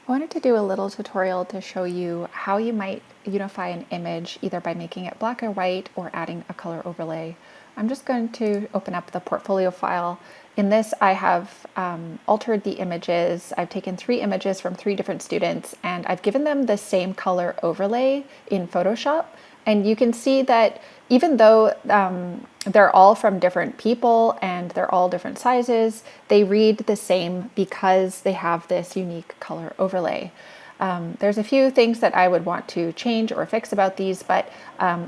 I wanted to do a little tutorial to show you how you might unify an image either by making it black and white or adding a color overlay. I'm just going to open up the portfolio file. In this I have altered the images. I've taken 3 images from 3 different students and I've given them the same color overlay in Photoshop. And you can see that even though they're all from different people and they're all different sizes, they read the same because they have this unique color overlay. There's a few things that I would want to change or fix about these, but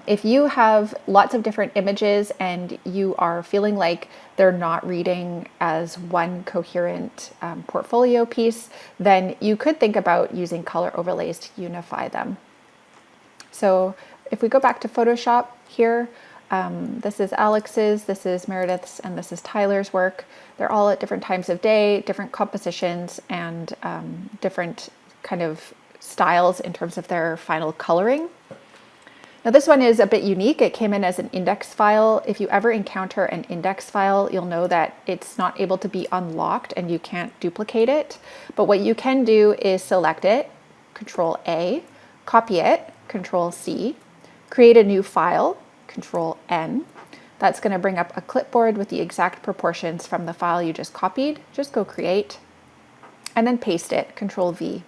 if you have lots of different images and you are feeling like they're not reading as one coherent portfolio piece, then you could think about using color overlays to unify them. So if we go back to Photoshop here, this is Alex's, this is Meredith's, and this is Tyler's work. They're all at different times of day, different compositions, and different kind of styles in terms of their final coloring. Now this one is a bit unique. It came in as an index file. If you ever encounter an index file, you'll know that it's not able to be unlocked and you can't duplicate it. But what you can do is select it, Control A, copy it, Control C, create a new file, Control N. That's going to bring up a clipboard with the exact proportions from the file you just copied. Just go create and then paste it, Control V.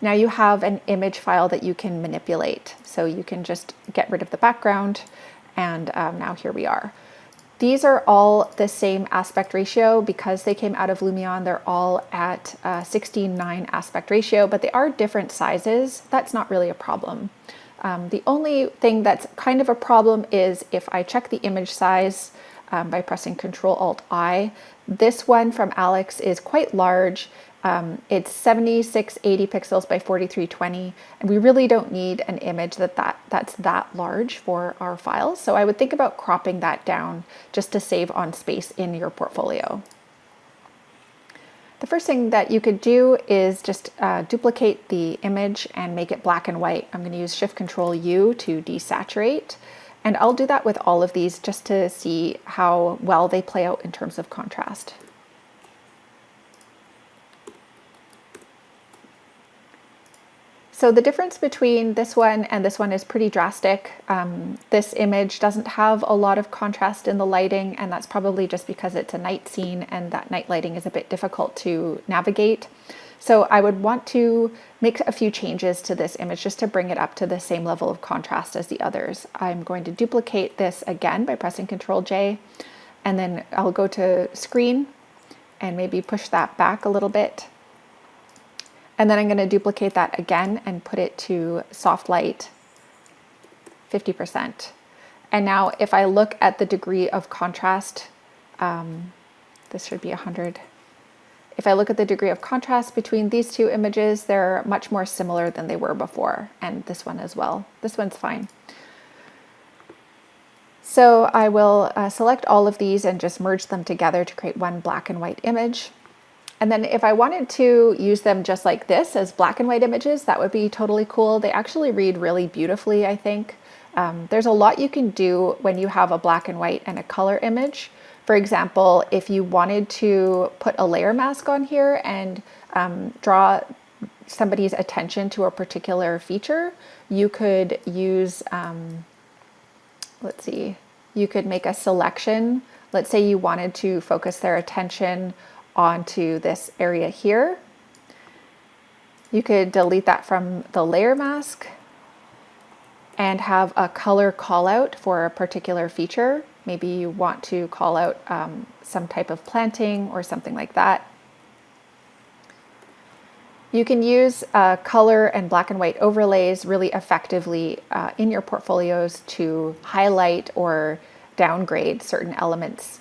Now you have an image file that you can manipulate. So you can just get rid of the background and now here we are. These are all the same aspect ratio because they came out of Lumion. They're all at 16:9 aspect ratio, but they are different sizes. That's not really a problem. The only thing that's kind of a problem is if I check the image size by pressing Control-Alt-I. This one from Alex is quite large. It's 7680 pixels by 4320, and we really don't need an image that's that large for our files. So I would think about cropping that down just to save on space in your portfolio. The first thing that you could do is just duplicate the image and make it black and white. I'm going to use Shift-Control-U to desaturate, and I'll do that with all of these just to see how well they play out in terms of contrast. So the difference between this one and this one is pretty drastic. This image doesn't have a lot of contrast in the lighting, and that's probably just because it's a night scene and that night lighting is a bit difficult to navigate. So I would want to make a few changes to this image just to bring it up to the same level of contrast as the others. I'm going to duplicate this again by pressing Ctrl-J, and then I'll go to Screen and maybe push that back a little bit. And then I'm going to duplicate that again and put it to soft light 50%. And now if I look at the degree of contrast, this should be 100. If I look at the degree of contrast between these two images, they're much more similar than they were before, and this one as well. This one's fine. So I will select all of these and just merge them together to create one black and white image. And then if I wanted to use them just like this as black and white images, that would be totally cool. They actually read really beautifully, I think. There's a lot you can do when you have a black and white and a color image. For example, if you wanted to put a layer mask on here and draw somebody's attention to a particular feature, you could use, let's see, you could make a selection. Let's say you wanted to focus their attention onto this area here. You could delete that from the layer mask and have a color call out for a particular feature. Maybe you want to call out some type of planting or something like that. You can use color and black and white overlays really effectively in your portfolios to highlight or downgrade certain elements.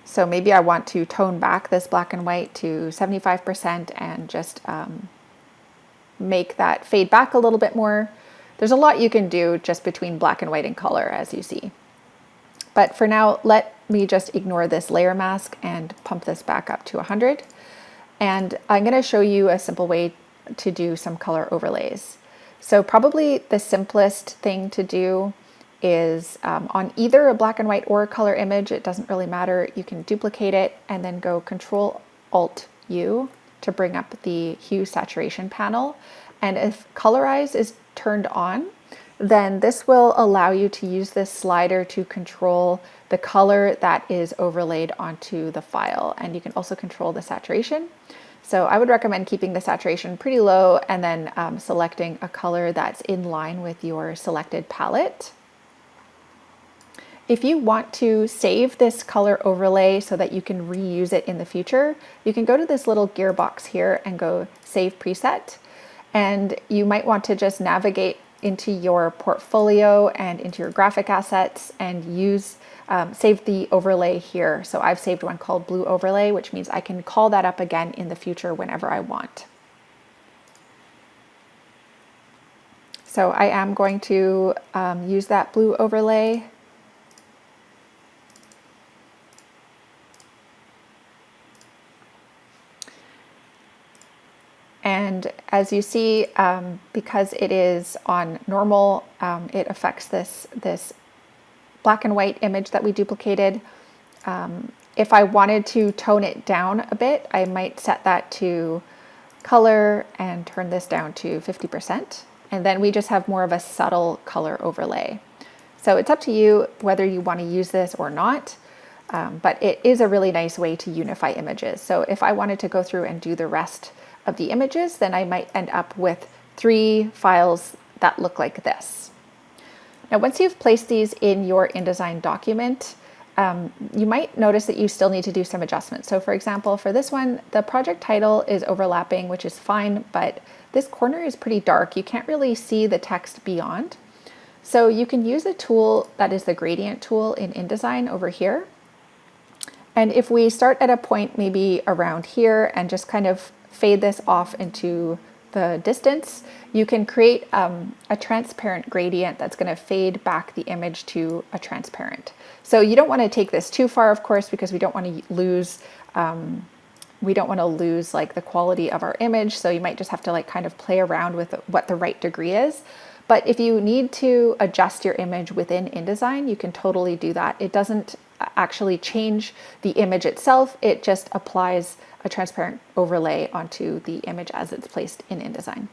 So maybe I want to tone back this black and white to 75% and just make that fade back a little bit more. There's a lot you can do just between black and white and color, as you see. But for now, let me just ignore this layer mask and pump this back up to 100. And I'm going to show you a simple way to do some color overlays. So probably the simplest thing to do is on either a black and white or a color image, it doesn't really matter. You can duplicate it and then go Control-Alt-U to bring up the Hue Saturation Panel. And if Colorize is turned on, then this will allow you to use this slider to control the color that is overlaid onto the file. And you can also control the saturation. So I would recommend keeping the saturation pretty low and then selecting a color that's in line with your selected palette. If you want to save this color overlay so that you can reuse it in the future, you can go to this little gearbox here and go Save Preset. And you might want to just navigate into your portfolio and into your graphic assets and use save the overlay here. So I've saved one called Blue Overlay, which means I can call that up again in the future whenever I want. So I am going to use that blue overlay. And as you see, because it is on normal, it affects this black and white image that we duplicated. If I wanted to tone it down a bit, I might set that to color and turn this down to 50%. And then we just have more of a subtle color overlay. So it's up to you whether you want to use this or not. But it is a really nice way to unify images. So if I wanted to go through and do the rest of the images, then I might end up with 3 files that look like this. Now, once you've placed these in your InDesign document, you might notice that you still need to do some adjustments. So for example, for this one, the project title is overlapping, which is fine, but this corner is pretty dark. You can't really see the text beyond. So you can use a tool that is the gradient tool in InDesign over here. And if we start at a point maybe around here and just kind of fade this off into the distance, you can create a transparent gradient that's going to fade back the image to a transparent. So you don't want to take this too far, of course, because we don't want to lose like the quality of our image. So you might just have to like kind of play around with what the right degree is. But if you need to adjust your image within InDesign, you can totally do that. It doesn't actually change the image itself. It just applies a transparent overlay onto the image as it's placed in InDesign.